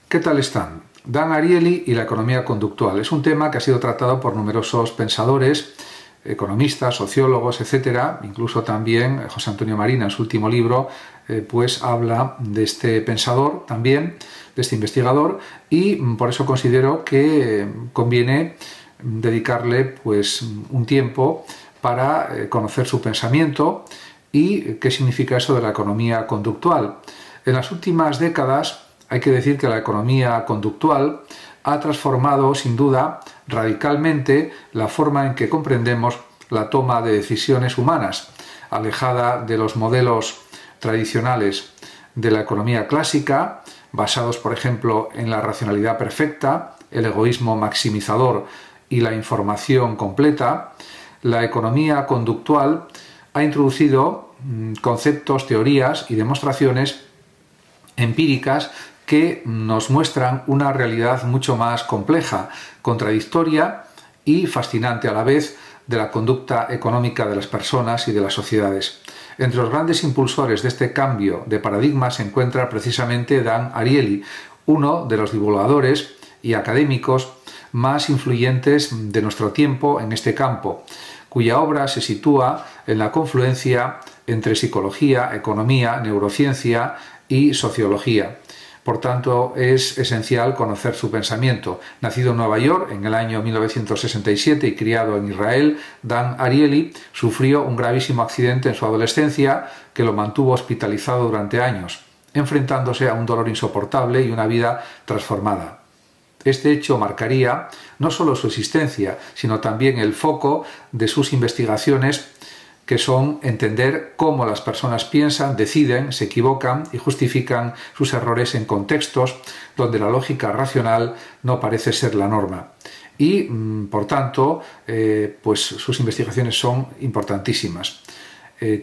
¿Qué tal están? Dan Ariely y la economía conductual. Es un tema que ha sido tratado por numerosos pensadores, economistas, sociólogos, etcétera. Incluso también José Antonio Marina, en su último libro, pues habla de este pensador también, de este investigador, y por eso considero que conviene dedicarle pues un tiempo para conocer su pensamiento y qué significa eso de la economía conductual. En las últimas décadas hay que decir que la economía conductual ha transformado sin duda radicalmente la forma en que comprendemos la toma de decisiones humanas, alejada de los modelos tradicionales de la economía clásica, basados por ejemplo en la racionalidad perfecta, el egoísmo maximizador y la información completa. La economía conductual ha introducido conceptos, teorías y demostraciones empíricas que nos muestran una realidad mucho más compleja, contradictoria y fascinante a la vez de la conducta económica de las personas y de las sociedades. Entre los grandes impulsores de este cambio de paradigma se encuentra precisamente Dan Ariely, uno de los divulgadores y académicos más influyentes de nuestro tiempo en este campo, cuya obra se sitúa en la confluencia entre psicología, economía, neurociencia y sociología. Por tanto, es esencial conocer su pensamiento. Nacido en Nueva York en el año 1967 y criado en Israel, Dan Ariely sufrió un gravísimo accidente en su adolescencia que lo mantuvo hospitalizado durante años, enfrentándose a un dolor insoportable y una vida transformada. Este hecho marcaría no solo su existencia, sino también el foco de sus investigaciones, que son entender cómo las personas piensan, deciden, se equivocan y justifican sus errores en contextos donde la lógica racional no parece ser la norma. Y, por tanto, pues sus investigaciones son importantísimas.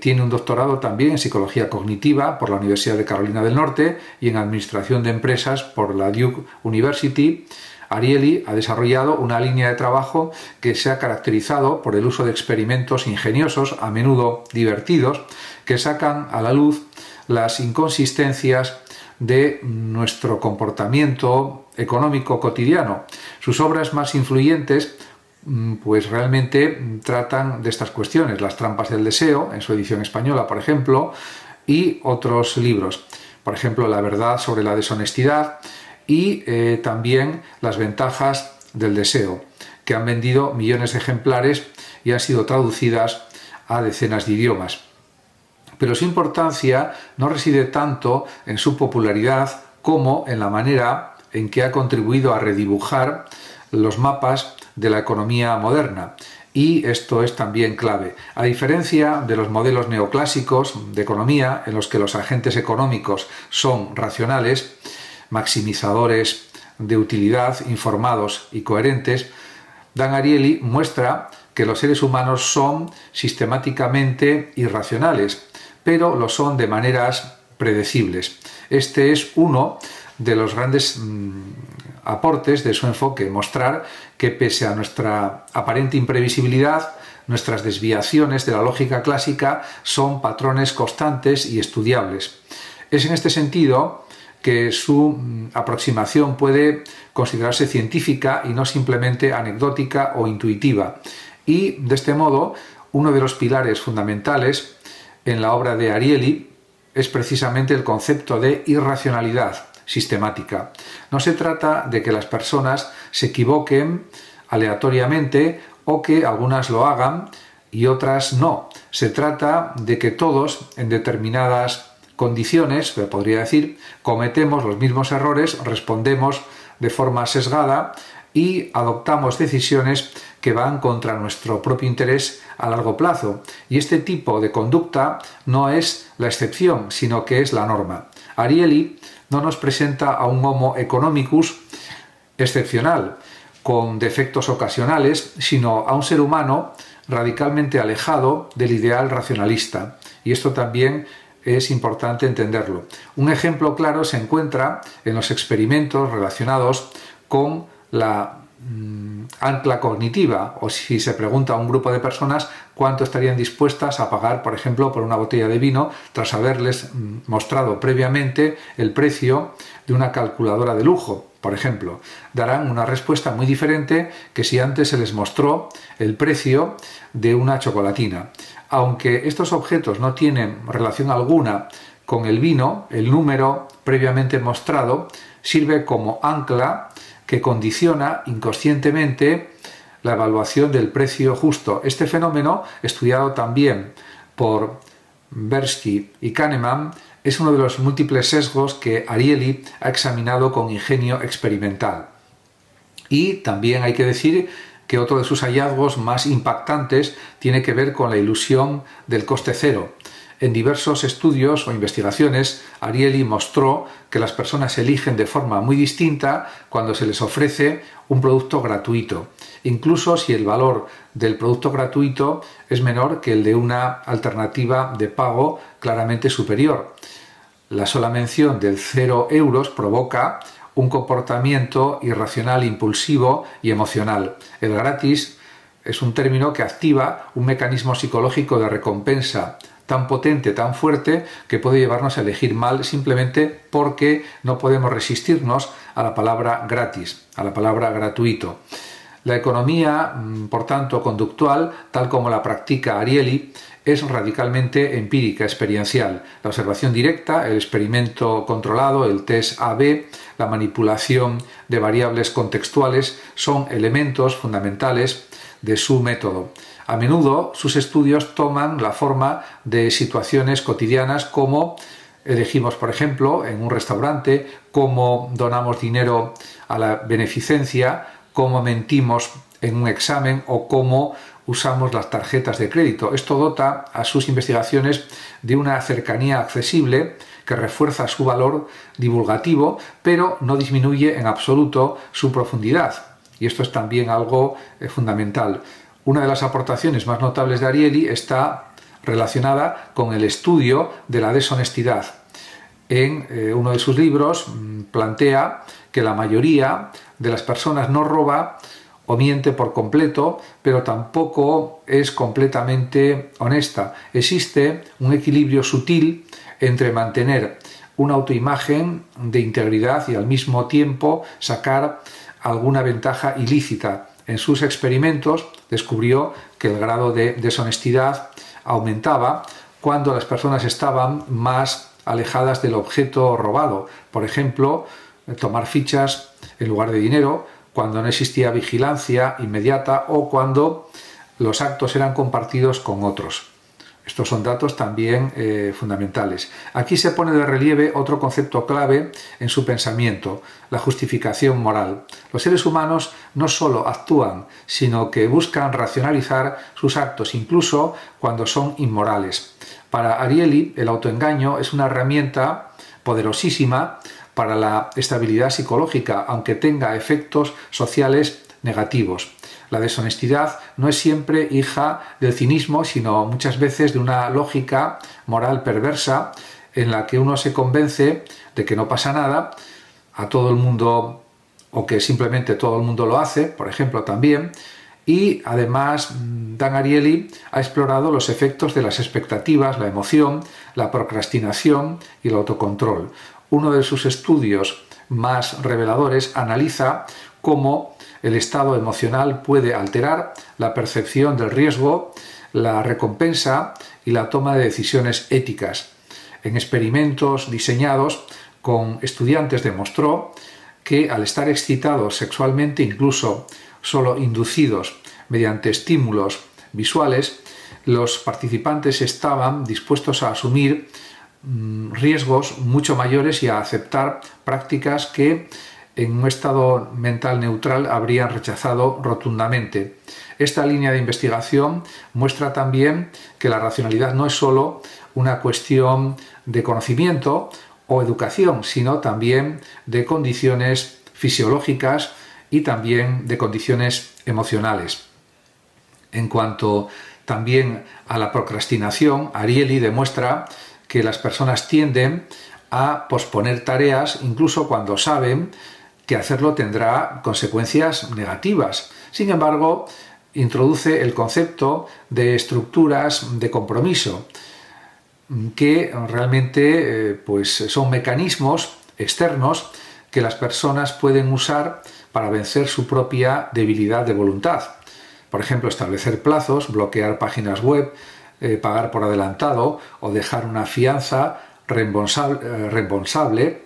Tiene un doctorado también en psicología cognitiva por la Universidad de Carolina del Norte y en administración de empresas por la Duke University. Ariely ha desarrollado una línea de trabajo que se ha caracterizado por el uso de experimentos ingeniosos, a menudo divertidos, que sacan a la luz las inconsistencias de nuestro comportamiento económico cotidiano. Sus obras más influyentes pues realmente tratan de estas cuestiones, Las trampas del deseo, en su edición española, por ejemplo, y otros libros, por ejemplo, La verdad sobre la deshonestidad, y también Las ventajas del deseo, que han vendido millones de ejemplares y han sido traducidas a decenas de idiomas. Pero su importancia no reside tanto en su popularidad como en la manera en que ha contribuido a redibujar los mapas de la economía moderna. Y esto es también clave. A diferencia de los modelos neoclásicos de economía, en los que los agentes económicos son racionales, maximizadores de utilidad, informados y coherentes, Dan Ariely muestra que los seres humanos son sistemáticamente irracionales, pero lo son de maneras predecibles. Este es uno de los grandes aportes de su enfoque, mostrar que pese a nuestra aparente imprevisibilidad, nuestras desviaciones de la lógica clásica son patrones constantes y estudiables. Es en este sentido que su aproximación puede considerarse científica y no simplemente anecdótica o intuitiva. Y, de este modo, uno de los pilares fundamentales en la obra de Ariely es precisamente el concepto de irracionalidad sistemática. No se trata de que las personas se equivoquen aleatoriamente o que algunas lo hagan y otras no. Se trata de que todos, en determinadas condiciones, podría decir, cometemos los mismos errores, respondemos de forma sesgada y adoptamos decisiones que van contra nuestro propio interés a largo plazo. Y este tipo de conducta no es la excepción, sino que es la norma. Ariely no nos presenta a un Homo economicus excepcional, con defectos ocasionales, sino a un ser humano radicalmente alejado del ideal racionalista. Y esto también es importante entenderlo. Un ejemplo claro se encuentra en los experimentos relacionados con la ancla cognitiva, o si se pregunta a un grupo de personas cuánto estarían dispuestas a pagar, por ejemplo, por una botella de vino tras haberles mostrado previamente el precio de una calculadora de lujo, por ejemplo. Darán una respuesta muy diferente que si antes se les mostró el precio de una chocolatina. Aunque estos objetos no tienen relación alguna con el vino, el número previamente mostrado sirve como ancla que condiciona inconscientemente la evaluación del precio justo. Este fenómeno, estudiado también por Tversky y Kahneman, es uno de los múltiples sesgos que Ariely ha examinado con ingenio experimental. Y también hay que decir que otro de sus hallazgos más impactantes tiene que ver con la ilusión del coste cero. En diversos estudios o investigaciones, Ariely mostró que las personas eligen de forma muy distinta cuando se les ofrece un producto gratuito, incluso si el valor del producto gratuito es menor que el de una alternativa de pago claramente superior. La sola mención del 0 euros provoca un comportamiento irracional, impulsivo y emocional. El gratis es un término que activa un mecanismo psicológico de recompensa tan potente, tan fuerte, que puede llevarnos a elegir mal simplemente porque no podemos resistirnos a la palabra gratis, a la palabra gratuito. La economía, por tanto, conductual, tal como la practica Ariely, es radicalmente empírica, experiencial. La observación directa, el experimento controlado, el test A/B, la manipulación de variables contextuales son elementos fundamentales de su método. A menudo sus estudios toman la forma de situaciones cotidianas como elegimos, por ejemplo, en un restaurante, cómo donamos dinero a la beneficencia, cómo mentimos en un examen o cómo usamos las tarjetas de crédito. Esto dota a sus investigaciones de una cercanía accesible que refuerza su valor divulgativo, pero no disminuye en absoluto su profundidad. Y esto es también algo fundamental. Una de las aportaciones más notables de Ariely está relacionada con el estudio de la deshonestidad. En uno de sus libros plantea que la mayoría de las personas no roba o miente por completo, pero tampoco es completamente honesta. Existe un equilibrio sutil entre mantener una autoimagen de integridad y al mismo tiempo sacar alguna ventaja ilícita. En sus experimentos descubrió que el grado de deshonestidad aumentaba cuando las personas estaban más alejadas del objeto robado. Por ejemplo, tomar fichas en lugar de dinero, cuando no existía vigilancia inmediata o cuando los actos eran compartidos con otros. Estos son datos también fundamentales. Aquí se pone de relieve otro concepto clave en su pensamiento, la justificación moral. Los seres humanos no solo actúan, sino que buscan racionalizar sus actos, incluso cuando son inmorales. Para Ariely, el autoengaño es una herramienta poderosísima para la estabilidad psicológica, aunque tenga efectos sociales negativos. La deshonestidad no es siempre hija del cinismo, sino muchas veces de una lógica moral perversa en la que uno se convence de que no pasa nada, a todo el mundo, o que simplemente todo el mundo lo hace, por ejemplo, también. Y además, Dan Ariely ha explorado los efectos de las expectativas, la emoción, la procrastinación y el autocontrol. Uno de sus estudios más reveladores analiza cómo el estado emocional puede alterar la percepción del riesgo, la recompensa y la toma de decisiones éticas. En experimentos diseñados con estudiantes demostró que al estar excitados sexualmente, incluso solo inducidos mediante estímulos visuales, los participantes estaban dispuestos a asumir riesgos mucho mayores y a aceptar prácticas que en un estado mental neutral habrían rechazado rotundamente. Esta línea de investigación muestra también que la racionalidad no es solo una cuestión de conocimiento o educación, sino también de condiciones fisiológicas y también de condiciones emocionales. En cuanto también a la procrastinación, Ariely demuestra que las personas tienden a posponer tareas incluso cuando saben que hacerlo tendrá consecuencias negativas. Sin embargo, introduce el concepto de estructuras de compromiso, que realmente pues son mecanismos externos que las personas pueden usar para vencer su propia debilidad de voluntad. Por ejemplo, establecer plazos, bloquear páginas web, pagar por adelantado o dejar una fianza reembolsable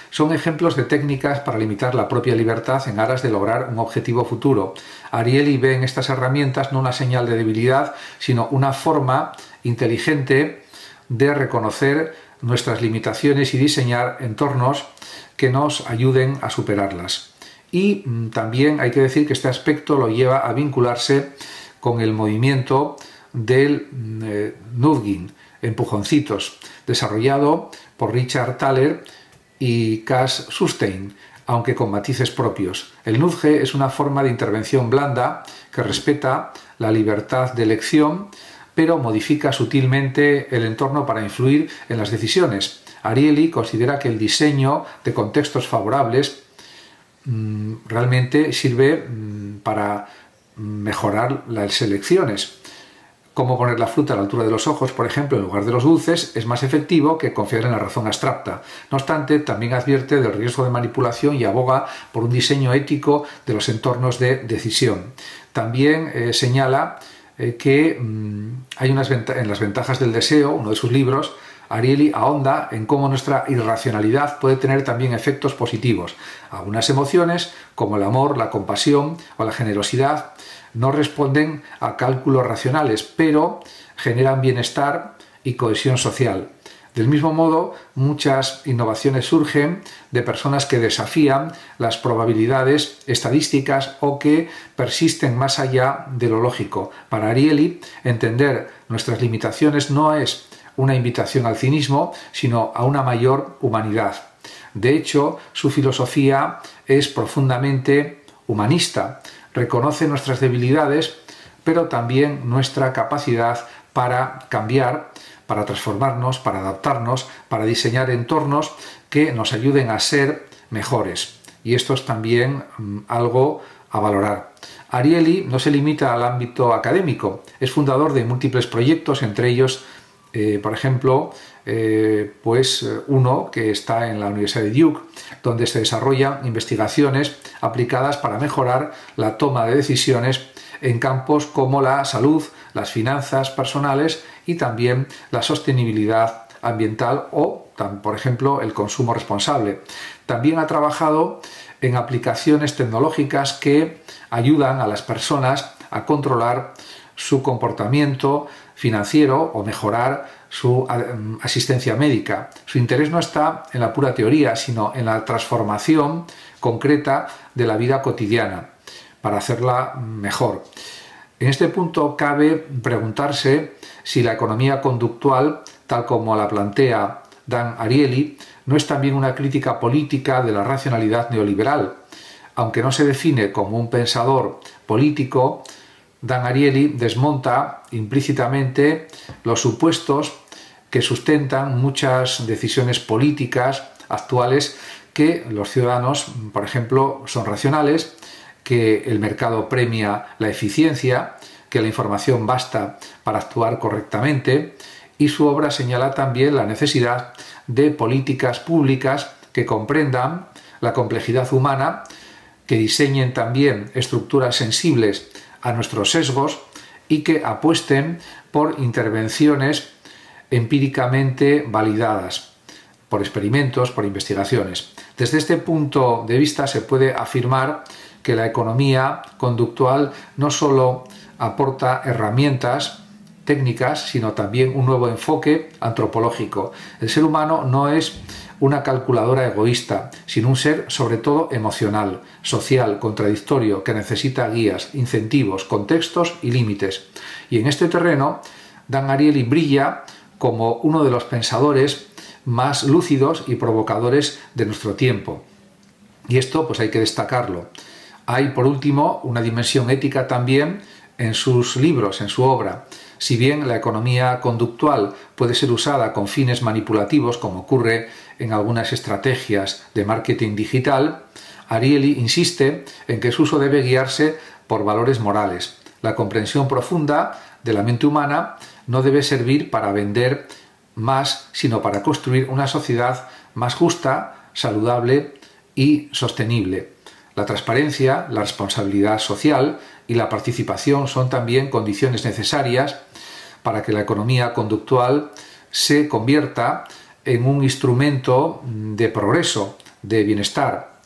son ejemplos de técnicas para limitar la propia libertad en aras de lograr un objetivo futuro. Ariely ve en estas herramientas no una señal de debilidad, sino una forma inteligente de reconocer nuestras limitaciones y diseñar entornos que nos ayuden a superarlas. Y también hay que decir que este aspecto lo lleva a vincularse con el movimiento del nudging, empujoncitos, desarrollado por Richard Thaler y Cass Sunstein, aunque con matices propios. El nudge es una forma de intervención blanda que respeta la libertad de elección, pero modifica sutilmente el entorno para influir en las decisiones. Ariely considera que el diseño de contextos favorables realmente sirve para mejorar las elecciones. Cómo poner la fruta a la altura de los ojos, por ejemplo, en lugar de los dulces, es más efectivo que confiar en la razón abstracta. No obstante, también advierte del riesgo de manipulación y aboga por un diseño ético de los entornos de decisión. También señala que hay en las ventajas del deseo, uno de sus libros, Ariely ahonda en cómo nuestra irracionalidad puede tener también efectos positivos. Algunas emociones, como el amor, la compasión o la generosidad, no responden a cálculos racionales, pero generan bienestar y cohesión social. Del mismo modo, muchas innovaciones surgen de personas que desafían las probabilidades estadísticas o que persisten más allá de lo lógico. Para Ariely, entender nuestras limitaciones no es una invitación al cinismo, sino a una mayor humanidad. De hecho, su filosofía es profundamente humanista. Reconoce nuestras debilidades, pero también nuestra capacidad para cambiar, para transformarnos, para adaptarnos, para diseñar entornos que nos ayuden a ser mejores. Y esto es también algo a valorar. Ariely no se limita al ámbito académico, es fundador de múltiples proyectos, entre ellos por ejemplo, uno que está en la Universidad de Duke, donde se desarrollan investigaciones aplicadas para mejorar la toma de decisiones en campos como la salud, las finanzas personales y también la sostenibilidad ambiental o, por ejemplo, el consumo responsable. También ha trabajado en aplicaciones tecnológicas que ayudan a las personas a controlar su comportamiento financiero o mejorar su asistencia médica. Su interés no está en la pura teoría, sino en la transformación concreta de la vida cotidiana para hacerla mejor. En este punto cabe preguntarse si la economía conductual, tal como la plantea Dan Ariely, no es también una crítica política de la racionalidad neoliberal. Aunque no se define como un pensador político, Dan Ariely desmonta implícitamente los supuestos que sustentan muchas decisiones políticas actuales, que los ciudadanos, por ejemplo, son racionales, que el mercado premia la eficiencia, que la información basta para actuar correctamente, y su obra señala también la necesidad de políticas públicas que comprendan la complejidad humana, que diseñen también estructuras sensibles a nuestros sesgos y que apuesten por intervenciones empíricamente validadas, por experimentos, por investigaciones. Desde este punto de vista se puede afirmar que la economía conductual no solo aporta herramientas técnicas, sino también un nuevo enfoque antropológico. El ser humano no es una calculadora egoísta, sino un ser sobre todo emocional, social, contradictorio, que necesita guías, incentivos, contextos y límites. Y en este terreno, Dan Ariely brilla como uno de los pensadores más lúcidos y provocadores de nuestro tiempo. Y esto pues hay que destacarlo. Hay, por último, una dimensión ética también en sus libros, en su obra. Si bien la economía conductual puede ser usada con fines manipulativos, como ocurre en algunas estrategias de marketing digital, Ariely insiste en que su uso debe guiarse por valores morales. La comprensión profunda de la mente humana no debe servir para vender más, sino para construir una sociedad más justa, saludable y sostenible. La transparencia, la responsabilidad social y la participación son también condiciones necesarias para que la economía conductual se convierta en un instrumento de progreso, de bienestar.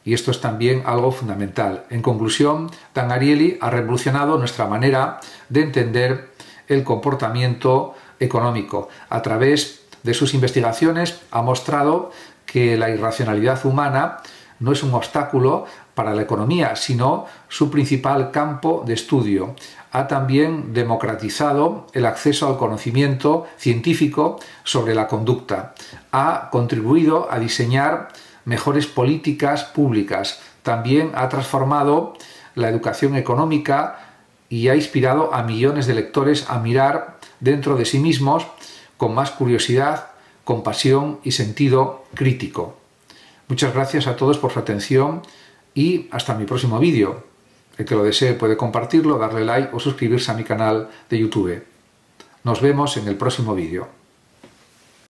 Y esto es también algo fundamental. En conclusión, Dan Ariely ha revolucionado nuestra manera de entender el comportamiento económico. A través de sus investigaciones ha mostrado que la irracionalidad humana no es un obstáculo para la economía, sino su principal campo de estudio. Ha también democratizado el acceso al conocimiento científico sobre la conducta. Ha contribuido a diseñar mejores políticas públicas. También ha transformado la educación económica y ha inspirado a millones de lectores a mirar dentro de sí mismos con más curiosidad, compasión y sentido crítico. Muchas gracias a todos por su atención y hasta mi próximo vídeo. El que lo desee puede compartirlo, darle like o suscribirse a mi canal de YouTube. Nos vemos en el próximo vídeo.